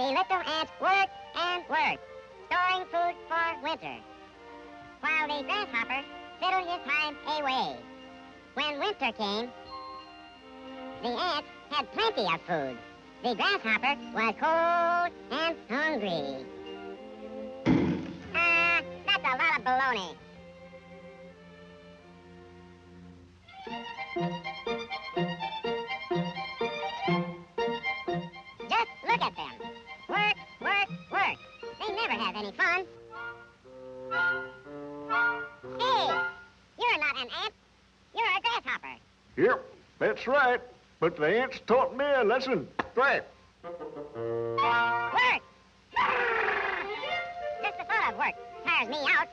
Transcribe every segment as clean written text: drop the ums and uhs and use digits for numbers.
The little ants worked and worked, storing food for winter, while the grasshopper fiddled his time away. When winter came, the ants had plenty of food. The grasshopper was cold and hungry. That's a lot of baloney. Just look at them. Work, work, work. They never have any fun. Hey, you're not an ant. You're a grasshopper. Yep, that's right. But the ants taught me a lesson. Right. Work! Just the thought of work tires me out.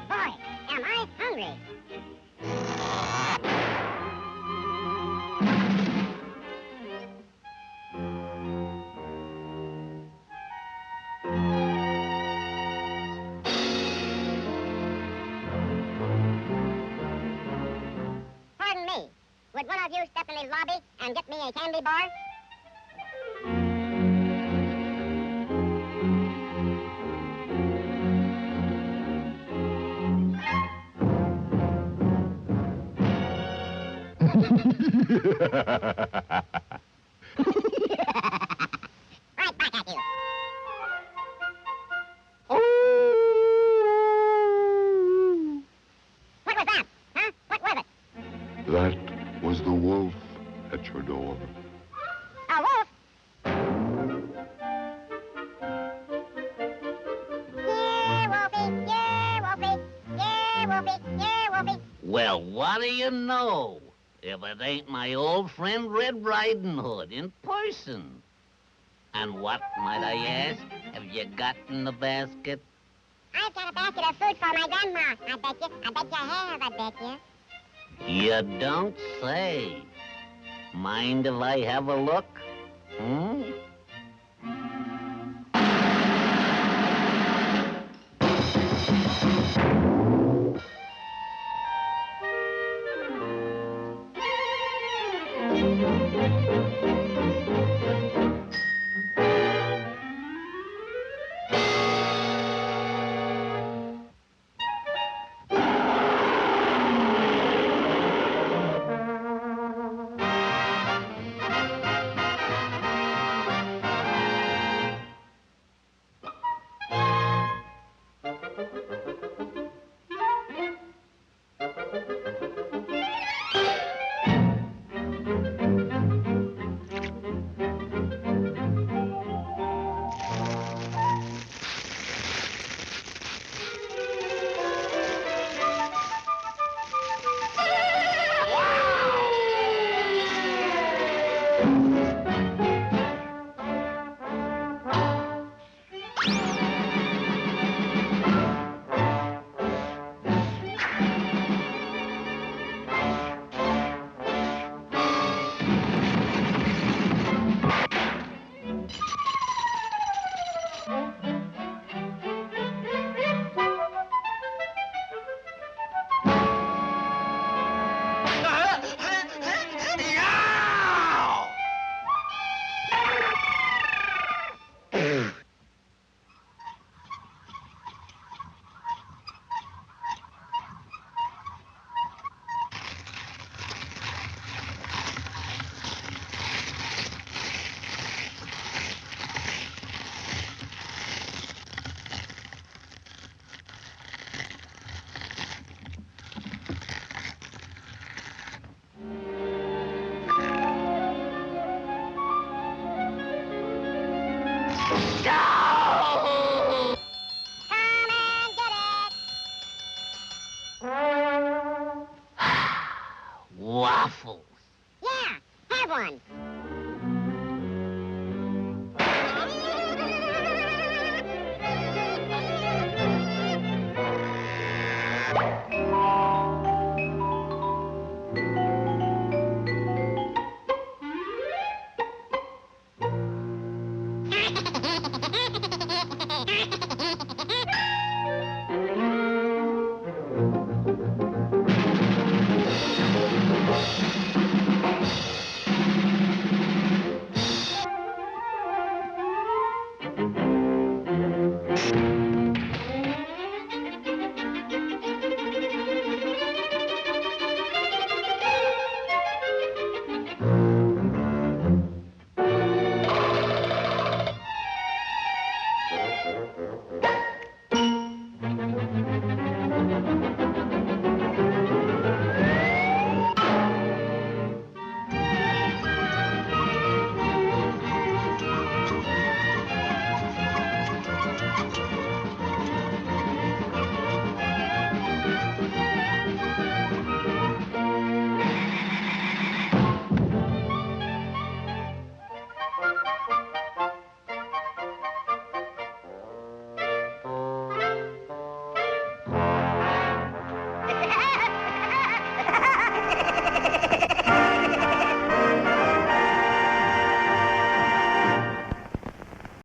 Boy, am I hungry. Pardon me. Would one of you step in the lobby and get me a candy bar? Right back at you. What was that? Huh? What was it? That was the wolf at your door. A wolf? Yeah, Wolfie. Yeah, Wolfie. Yeah, Wolfie. Yeah, Wolfie. Well, what do you know? If it ain't my old friend Red Riding Hood in person. And what, might I ask, have you got in the basket? I've got a basket of food for my grandma. I bet you. I bet you have. I bet you. You don't say. Mind if I have a look? Hmm? Waffles.